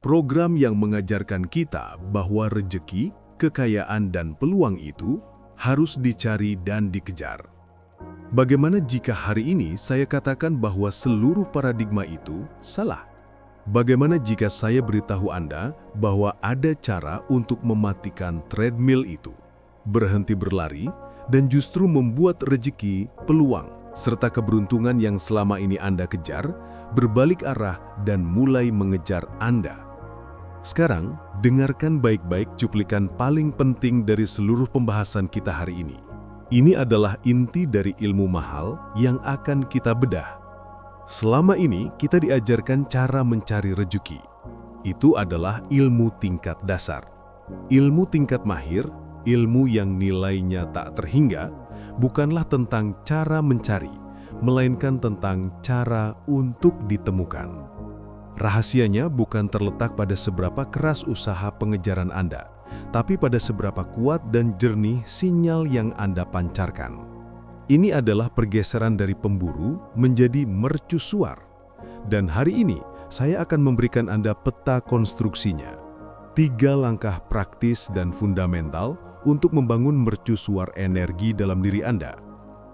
Program yang mengajarkan kita bahwa rejeki, kekayaan, dan peluang itu harus dicari dan dikejar. Bagaimana jika hari ini saya katakan bahwa seluruh paradigma itu salah? Bagaimana jika saya beritahu Anda bahwa ada cara untuk mematikan treadmill itu, berhenti berlari, dan justru membuat rejeki, peluang, serta keberuntungan yang selama ini Anda kejar, berbalik arah dan mulai mengejar Anda? Sekarang, dengarkan baik-baik cuplikan paling penting dari seluruh pembahasan kita hari ini. Ini adalah inti dari ilmu mahal yang akan kita bedah. Selama ini, kita diajarkan cara mencari rezeki. Itu adalah ilmu tingkat dasar. Ilmu tingkat mahir, ilmu yang nilainya tak terhingga, bukanlah tentang cara mencari, melainkan tentang cara untuk ditemukan. Rahasianya bukan terletak pada seberapa keras usaha pengejaran Anda, tapi pada seberapa kuat dan jernih sinyal yang Anda pancarkan. Ini adalah pergeseran dari pemburu menjadi mercusuar. Dan hari ini, saya akan memberikan Anda peta konstruksinya. 3 langkah praktis dan fundamental untuk membangun mercusuar energi dalam diri Anda.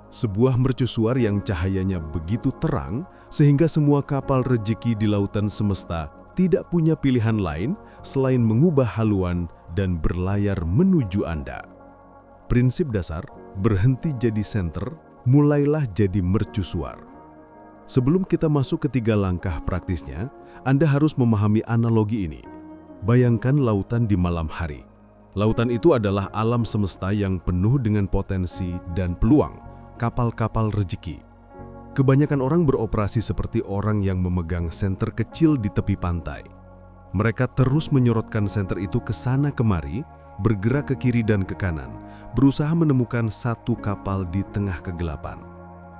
Sebuah mercusuar yang cahayanya begitu terang, sehingga semua kapal rejeki di lautan semesta tidak punya pilihan lain selain mengubah haluan dan berlayar menuju Anda. Prinsip dasar, berhenti jadi senter, mulailah jadi mercusuar. Sebelum kita masuk ke 3 langkah praktisnya, Anda harus memahami analogi ini. Bayangkan lautan di malam hari. Lautan itu adalah alam semesta yang penuh dengan potensi dan peluang, kapal-kapal rejeki. Kebanyakan orang beroperasi seperti orang yang memegang senter kecil di tepi pantai. Mereka terus menyorotkan senter itu ke sana kemari, bergerak ke kiri dan ke kanan, berusaha menemukan satu kapal di tengah kegelapan.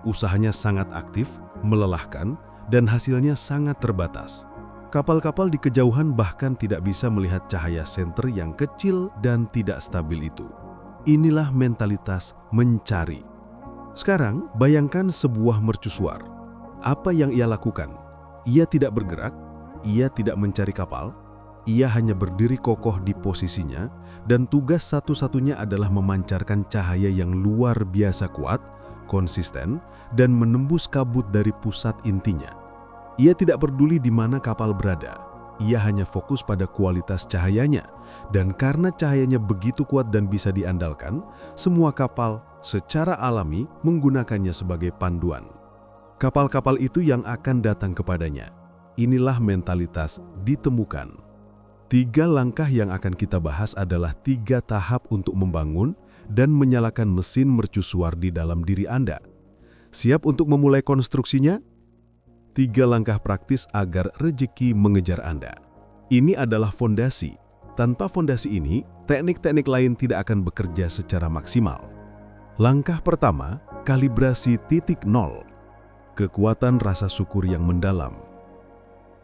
Usahanya sangat aktif, melelahkan, dan hasilnya sangat terbatas. Kapal-kapal di kejauhan bahkan tidak bisa melihat cahaya senter yang kecil dan tidak stabil itu. Inilah mentalitas mencari. Sekarang, bayangkan sebuah mercusuar. Apa yang ia lakukan? Ia tidak bergerak, ia tidak mencari kapal, ia hanya berdiri kokoh di posisinya, dan tugas satu-satunya adalah memancarkan cahaya yang luar biasa kuat, konsisten, dan menembus kabut dari pusat intinya. Ia tidak peduli di mana kapal berada, ia hanya fokus pada kualitas cahayanya, dan karena cahayanya begitu kuat dan bisa diandalkan, semua kapal secara alami menggunakannya sebagai panduan. Kapal-kapal itu yang akan datang kepadanya. Inilah mentalitas ditemukan. 3 langkah yang akan kita bahas adalah 3 tahap untuk membangun dan menyalakan mesin mercusuar di dalam diri Anda. Siap untuk memulai konstruksinya? 3 langkah praktis agar rejeki mengejar Anda. Ini adalah fondasi. Tanpa fondasi ini, teknik-teknik lain tidak akan bekerja secara maksimal. Langkah pertama, kalibrasi titik nol. Kekuatan rasa syukur yang mendalam.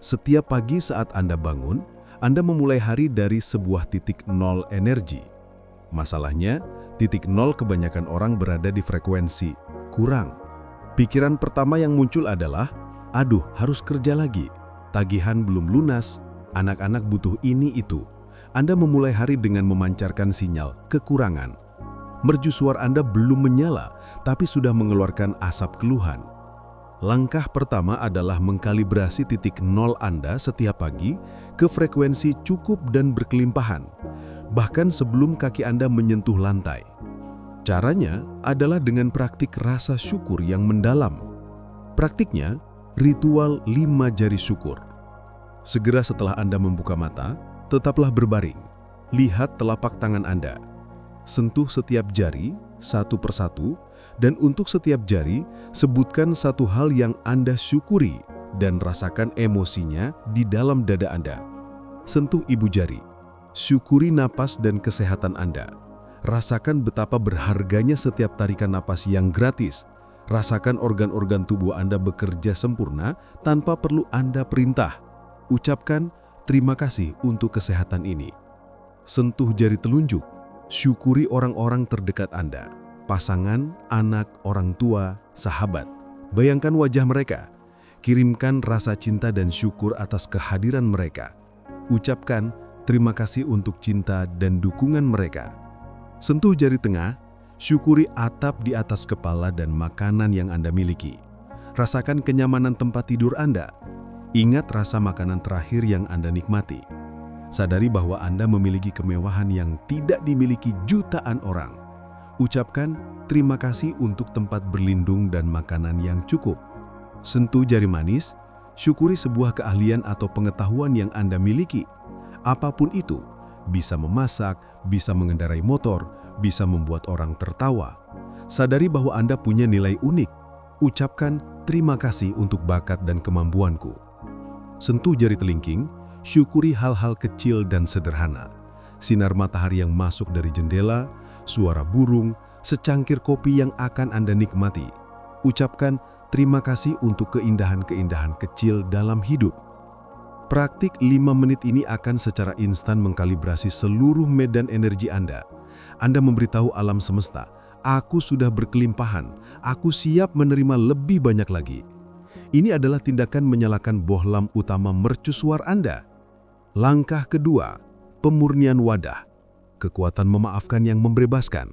Setiap pagi saat Anda bangun, Anda memulai hari dari sebuah titik nol energi. Masalahnya, titik nol kebanyakan orang berada di frekuensi kurang. Pikiran pertama yang muncul adalah, aduh, harus kerja lagi, tagihan belum lunas, anak-anak butuh ini itu. Anda memulai hari dengan memancarkan sinyal kekurangan. Mercusuar Anda belum menyala, tapi sudah mengeluarkan asap keluhan. Langkah pertama adalah mengkalibrasi titik nol Anda setiap pagi ke frekuensi cukup dan berkelimpahan, bahkan sebelum kaki Anda menyentuh lantai. Caranya adalah dengan praktik rasa syukur yang mendalam. Praktiknya, ritual 5 jari syukur. Segera setelah Anda membuka mata, tetaplah berbaring. Lihat telapak tangan Anda. Sentuh setiap jari, satu persatu, dan untuk setiap jari, sebutkan satu hal yang Anda syukuri dan rasakan emosinya di dalam dada Anda. Sentuh ibu jari. Syukuri napas dan kesehatan Anda. Rasakan betapa berharganya setiap tarikan napas yang gratis. Rasakan organ-organ tubuh Anda bekerja sempurna tanpa perlu Anda perintah. Ucapkan terima kasih untuk kesehatan ini. Sentuh jari telunjuk. Syukuri orang-orang terdekat Anda. Pasangan, anak, orang tua, sahabat. Bayangkan wajah mereka. Kirimkan rasa cinta dan syukur atas kehadiran mereka. Ucapkan terima kasih untuk cinta dan dukungan mereka. Sentuh jari tengah, syukuri atap di atas kepala dan makanan yang Anda miliki. Rasakan kenyamanan tempat tidur Anda. Ingat rasa makanan terakhir yang Anda nikmati. Sadari bahwa Anda memiliki kemewahan yang tidak dimiliki jutaan orang. Ucapkan terima kasih untuk tempat berlindung dan makanan yang cukup. Sentuh jari manis, syukuri sebuah keahlian atau pengetahuan yang Anda miliki. Apapun itu, bisa memasak, bisa mengendarai motor, bisa membuat orang tertawa. Sadari bahwa Anda punya nilai unik. Ucapkan terima kasih untuk bakat dan kemampuanku. Sentuh jari telingking, syukuri hal-hal kecil dan sederhana. Sinar matahari yang masuk dari jendela, suara burung, secangkir kopi yang akan Anda nikmati. Ucapkan terima kasih untuk keindahan-keindahan kecil dalam hidup. Praktik 5 menit ini akan secara instan mengkalibrasi seluruh medan energi Anda. Anda memberitahu alam semesta, aku sudah berkelimpahan, aku siap menerima lebih banyak lagi. Ini adalah tindakan menyalakan bohlam utama mercusuar Anda. Langkah kedua, pemurnian wadah. Kekuatan memaafkan yang membebaskan.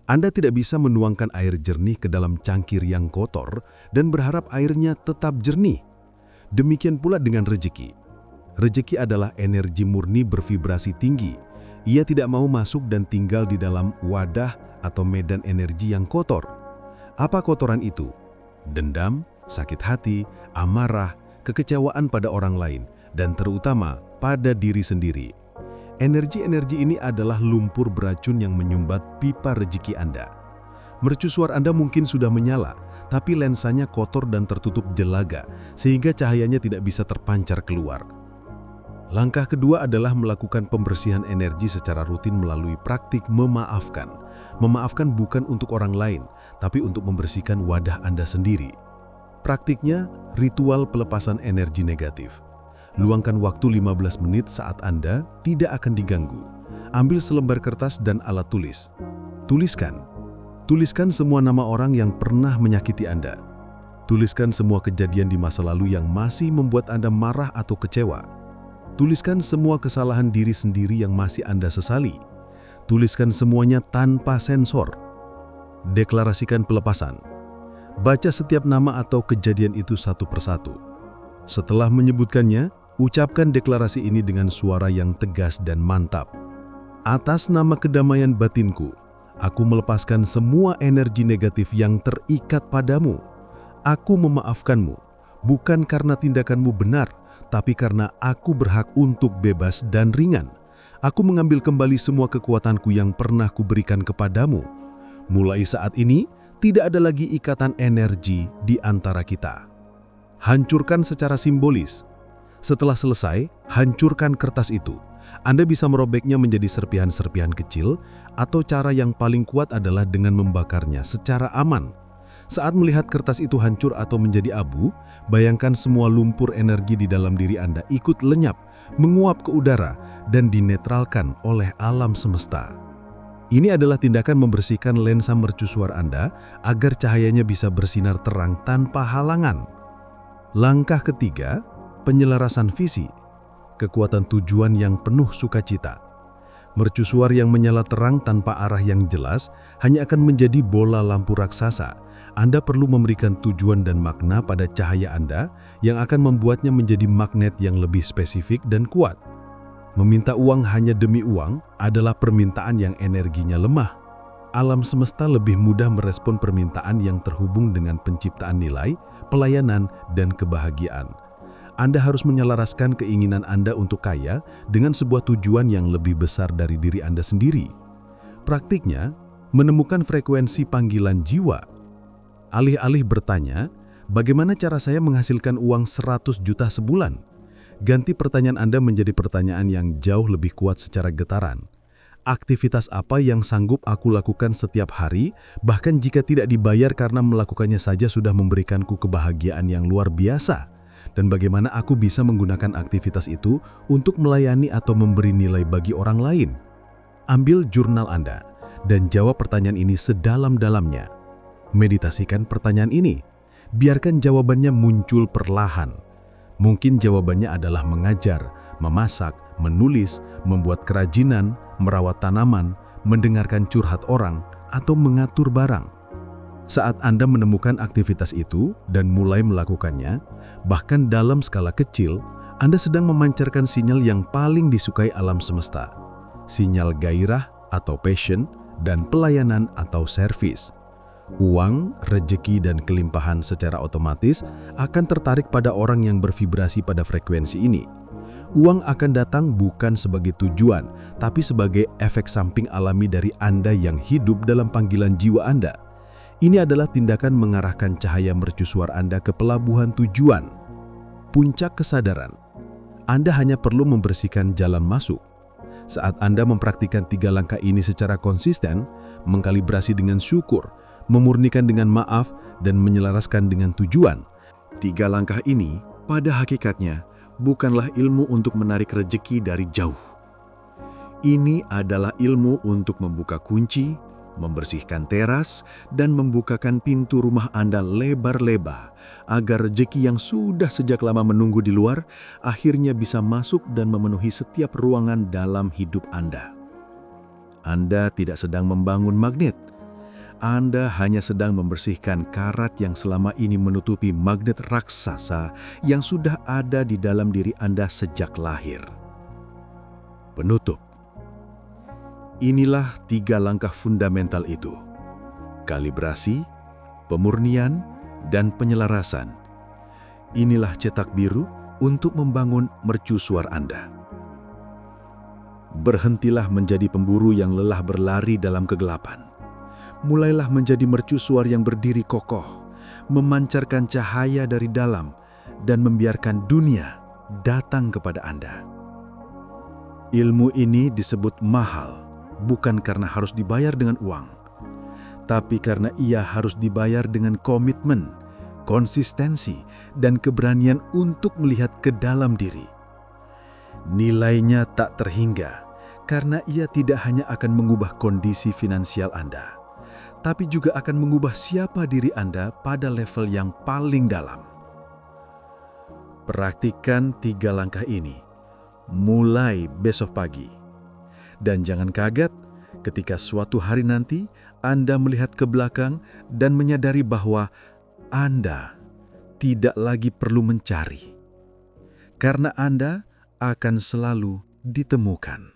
Anda tidak bisa menuangkan air jernih ke dalam cangkir yang kotor dan berharap airnya tetap jernih. Demikian pula dengan rezeki. Rezeki adalah energi murni bervibrasi tinggi. Ia tidak mau masuk dan tinggal di dalam wadah atau medan energi yang kotor. Apa kotoran itu? Dendam, sakit hati, amarah, kekecewaan pada orang lain, dan terutama pada diri sendiri. Energi-energi ini adalah lumpur beracun yang menyumbat pipa rezeki Anda. Mercusuar Anda mungkin sudah menyala, tapi lensanya kotor dan tertutup jelaga, sehingga cahayanya tidak bisa terpancar keluar. Langkah kedua adalah melakukan pembersihan energi secara rutin melalui praktik memaafkan. Memaafkan bukan untuk orang lain, tapi untuk membersihkan wadah Anda sendiri. Praktiknya, ritual pelepasan energi negatif. Luangkan waktu 15 menit saat Anda tidak akan diganggu. Ambil selembar kertas dan alat tulis. Tuliskan. Tuliskan semua nama orang yang pernah menyakiti Anda. Tuliskan semua kejadian di masa lalu yang masih membuat Anda marah atau kecewa. Tuliskan semua kesalahan diri sendiri yang masih Anda sesali. Tuliskan semuanya tanpa sensor. Deklarasikan pelepasan. Baca setiap nama atau kejadian itu satu persatu. Setelah menyebutkannya, ucapkan deklarasi ini dengan suara yang tegas dan mantap. Atas nama kedamaian batinku, aku melepaskan semua energi negatif yang terikat padamu. Aku memaafkanmu, bukan karena tindakanmu benar, tapi karena aku berhak untuk bebas dan ringan. Aku mengambil kembali semua kekuatanku yang pernah kuberikan kepadamu. Mulai saat ini, tidak ada lagi ikatan energi di antara kita. Hancurkan secara simbolis. Setelah selesai, hancurkan kertas itu. Anda bisa merobeknya menjadi serpihan-serpihan kecil, atau cara yang paling kuat adalah dengan membakarnya secara aman. Saat melihat kertas itu hancur atau menjadi abu, bayangkan semua lumpur energi di dalam diri Anda ikut lenyap, menguap ke udara, dan dinetralkan oleh alam semesta. Ini adalah tindakan membersihkan lensa mercusuar Anda agar cahayanya bisa bersinar terang tanpa halangan. Langkah ketiga, penyelarasan visi. Kekuatan tujuan yang penuh sukacita. Mercusuar yang menyala terang tanpa arah yang jelas hanya akan menjadi bola lampu raksasa. Anda perlu memberikan tujuan dan makna pada cahaya Anda yang akan membuatnya menjadi magnet yang lebih spesifik dan kuat. Meminta uang hanya demi uang adalah permintaan yang energinya lemah. Alam semesta lebih mudah merespon permintaan yang terhubung dengan penciptaan nilai, pelayanan, dan kebahagiaan. Anda harus menyelaraskan keinginan Anda untuk kaya dengan sebuah tujuan yang lebih besar dari diri Anda sendiri. Praktiknya, menemukan frekuensi panggilan jiwa. Alih-alih bertanya, bagaimana cara saya menghasilkan uang 100 juta sebulan? Ganti pertanyaan Anda menjadi pertanyaan yang jauh lebih kuat secara getaran. Aktivitas apa yang sanggup aku lakukan setiap hari, bahkan jika tidak dibayar karena melakukannya saja sudah memberikanku kebahagiaan yang luar biasa? Dan bagaimana aku bisa menggunakan aktivitas itu untuk melayani atau memberi nilai bagi orang lain? Ambil jurnal Anda dan jawab pertanyaan ini sedalam-dalamnya. Meditasikan pertanyaan ini. Biarkan jawabannya muncul perlahan. Mungkin jawabannya adalah mengajar, memasak, menulis, membuat kerajinan, merawat tanaman, mendengarkan curhat orang, atau mengatur barang. Saat Anda menemukan aktivitas itu dan mulai melakukannya, bahkan dalam skala kecil, Anda sedang memancarkan sinyal yang paling disukai alam semesta. Sinyal gairah atau passion dan pelayanan atau servis. Uang, rejeki, dan kelimpahan secara otomatis akan tertarik pada orang yang bervibrasi pada frekuensi ini. Uang akan datang bukan sebagai tujuan, tapi sebagai efek samping alami dari Anda yang hidup dalam panggilan jiwa Anda. Ini adalah tindakan mengarahkan cahaya mercusuar Anda ke pelabuhan tujuan. Puncak kesadaran. Anda hanya perlu membersihkan jalan masuk. Saat Anda mempraktikkan 3 langkah ini secara konsisten, mengkalibrasi dengan syukur, memurnikan dengan maaf, dan menyelaraskan dengan tujuan. 3 langkah ini pada hakikatnya bukanlah ilmu untuk menarik rejeki dari jauh. Ini adalah ilmu untuk membuka kunci, membersihkan teras, dan membukakan pintu rumah Anda lebar-lebar agar rejeki yang sudah sejak lama menunggu di luar akhirnya bisa masuk dan memenuhi setiap ruangan dalam hidup Anda. Anda tidak sedang membangun magnet. Anda hanya sedang membersihkan karat yang selama ini menutupi magnet raksasa yang sudah ada di dalam diri Anda sejak lahir. Penutup. Inilah 3 langkah fundamental itu: kalibrasi, pemurnian, dan penyelarasan. Inilah cetak biru untuk membangun mercusuar Anda. Berhentilah menjadi pemburu yang lelah berlari dalam kegelapan. Mulailah menjadi mercusuar yang berdiri kokoh, memancarkan cahaya dari dalam, dan membiarkan dunia datang kepada Anda. Ilmu ini disebut mahal, bukan karena harus dibayar dengan uang, tapi karena ia harus dibayar dengan komitmen, konsistensi, dan keberanian untuk melihat ke dalam diri. Nilainya tak terhingga, karena ia tidak hanya akan mengubah kondisi finansial Anda, tapi juga akan mengubah siapa diri Anda pada level yang paling dalam. Praktikkan 3 langkah ini mulai besok pagi. Dan jangan kaget ketika suatu hari nanti Anda melihat ke belakang dan menyadari bahwa Anda tidak lagi perlu mencari, karena Anda akan selalu ditemukan.